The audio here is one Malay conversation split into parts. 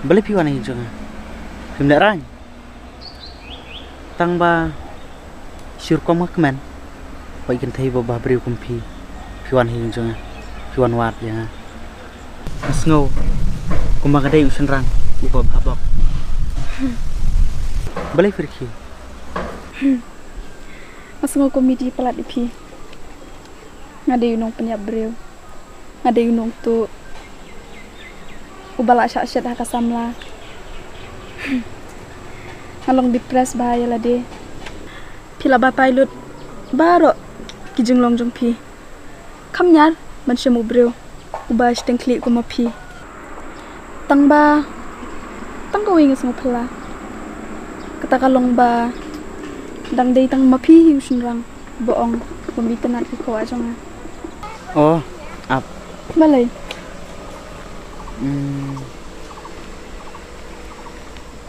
Balik piwan ang hijau nga. Film dak rang. Tang ba syur kom kemen. Pai kan thai ba briu kum piwan hijau nga. Piwan wat ya nga. Asngau. Kumang kadai usun rang. Upa babak. Balik firki. Asngau komedi pelat ipi. Ngade yunong penyap briu. Ngade yunong tu ubala syak-syak dah kasamla. Ngalong depres bahaya lah de. Pila ba pilot baro kijung long jong pi. Kam nyar man shemu breu. Uba steng klik ko ma pi. Tang ko wing semua pela. Kata kalong ba dang dei tang ma pi hiu sunrang boong pembitanat ko ajong. Oh, ap. Balai.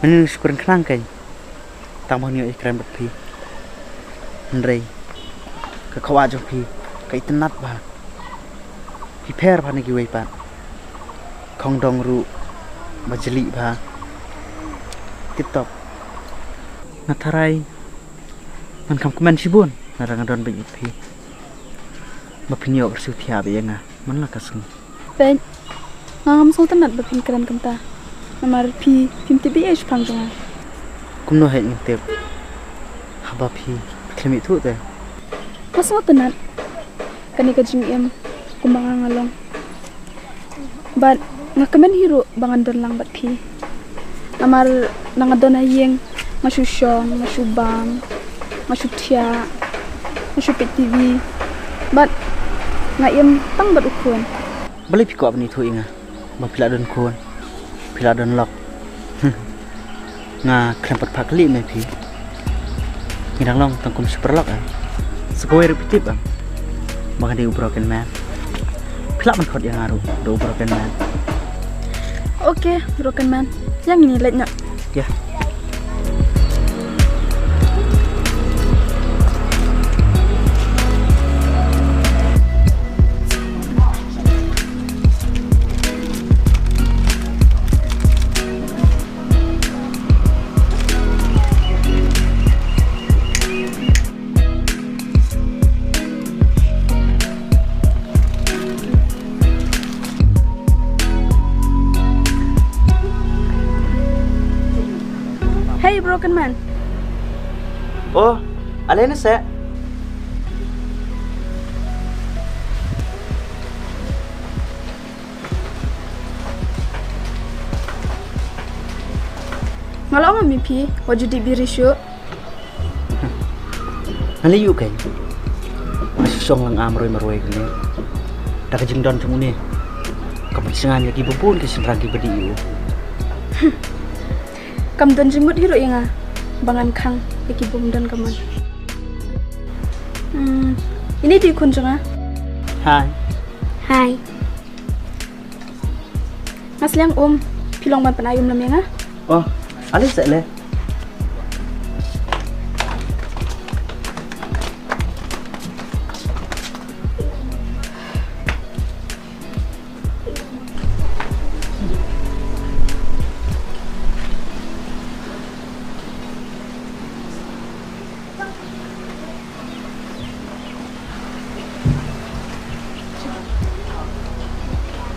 Mana syukuran kenang kai. Tambah ni ikram berpi. Hendrai. Ke kawa jo pi. Kai tenat ba. Pi per ba ni giwei pat. Kong dong ru majeli ba. Tip top. Natarai. Man kam kemen sibun. Narang adon banyak pi. Ba pinyo bersu tiap ya nga. Man la kasung. Ben. Ngam sultan nat berpikiran kemta. Namar pi pim tibi es pang jonga. Kumno het ngtep. Haba pi klemi tu te. Masuk tenat. Kani ka jing em kumang ngalong. Bat ngakamen hiro bangan don lang bat pi. Namar nangadon ayeng masusyong, masubam, masutya, masupit TV. Bat ngayem tang bat ukun. Balik pi ko abni tu inga. Ba pila don kun. Pila don lok. Nga krempat pakli me pi. Ngidang long tangkum super lok ah. Sekowe repetip ah. Baka di broken man. Pila man kot yang aru do broken man. Oke, broken man. Yang ini letnya. Ya. Hey broken man. Oh, alena sa. Ngalau ngami pi, wajud di birisyo. Naliyu kay. Masusong lang amroy maroy kani. Dakajing don semuni. Kapisangan yaki bubun kisenrang ki badiu. Kam don jimut hiro inga. Bangan kang iki bum don kaman. Ini di kunjunga. Hai. Hai. Masliang pilong ban penayum lam nga. Oh, alis sa le.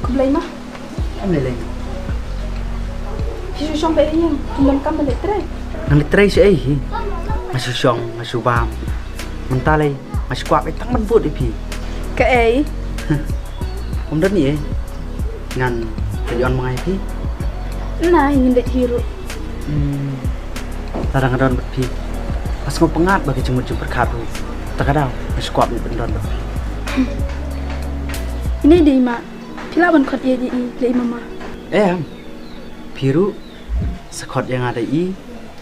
Kublay mah. Am le. Hisu syong ba yang tumbang kam balik tray. Nang litray si ay. Masusong, masubam. Mentalay, maskwak itang manbut ipi. Ka ay. Om dan ni ngan kayon mga ipi. Nah, ingin det hiro. Kadang-kadang berpi. Pas mau pengat bagi jemut-jemut berkatu. Takadaw, maskwak ni bendon. Ini di mak. Pila ban kot ye di le mama. Biru sekot yang ada i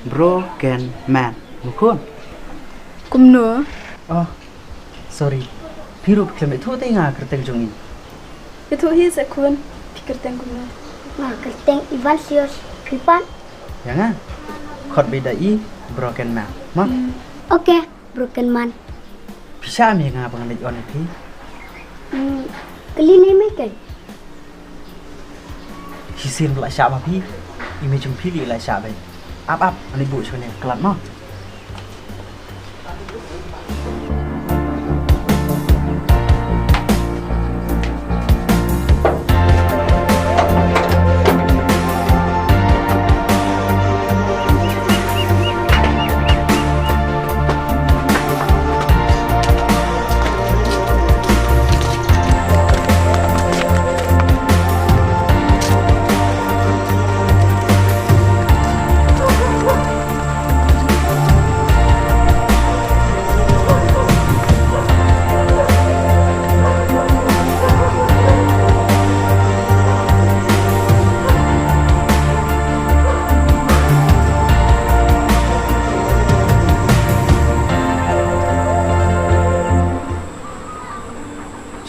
broken man. Mukun. Kumno. Oh, sorry. Biru klaim itu tengah kerteng jongi. Itu hi sekun pikir teng kumno. Nah, kerteng Ivan sios Kripan. Jangan. Kot beda i broken man. Mak. Oke, broken man. Bisa mi nga pangalit on ipi. Kelini mekel. Hisin pula siapa pi? Ime chung pili lại xả vậy. Áp áp, anh đi bụi cho này, cật nó.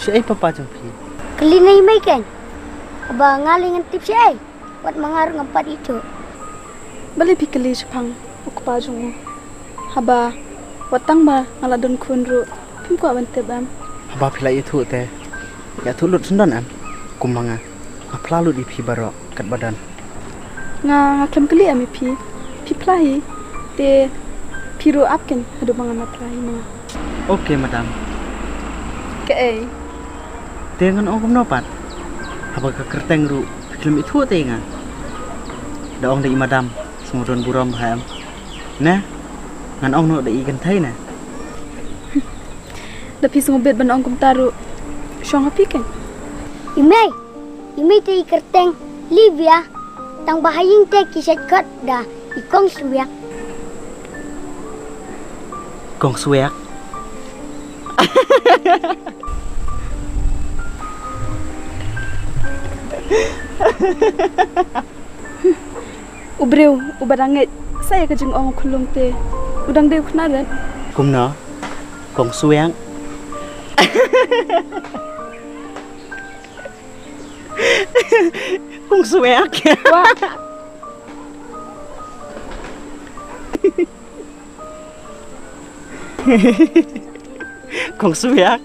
Siya papa chung pi. Kelinai mai kan. Aba ngalingan tip siya. Wat mangaruh ngampat itu. Bali pikeli sepang ukpa jungu. Haba watang ba ngaladon kunru pim ko abante bam. Haba pila itu te. Ya tu lut sundan am. Kumanga. Apla lut di pi barok kat badan. Nga klem keli ami pi. Pi plahi te piru apken adu mangan plahi ma. Oke madam. Ke ai. Dengan ong nopat. Haba ka kerteng ru. Film itu te nga. Da ong dei madam. Semudon buram baham. Nah. Ngan ong no dei kan thai na. Da pi sungobet ban ong kum taru. Shong api ken. Imei te ikerteng Livia. Tang bahaying te kisat kat da ikong suyak. Kong suek. Ubreu, ubarangit. Saya kajeng ong kulung te. Udang deu knaret. Kum no. Kong suek. Kong suek. Wah. Kong suek.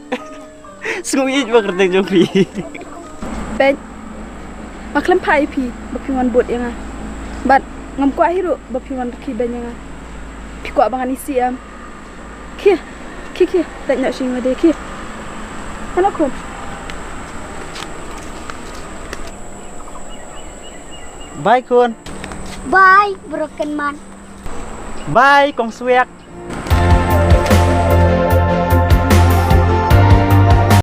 Sungguh ba kerteng jong pi. Ben. Maklem pai pi, bapiwan bot yang ah. Bat ngam kwa hiru bapiwan ki ben yang ah. Pi kwa bangan isi am. Kia. Tak nak sing ade kia. Anak kun. Bye kun. Bye, broken man. Bye kong suek.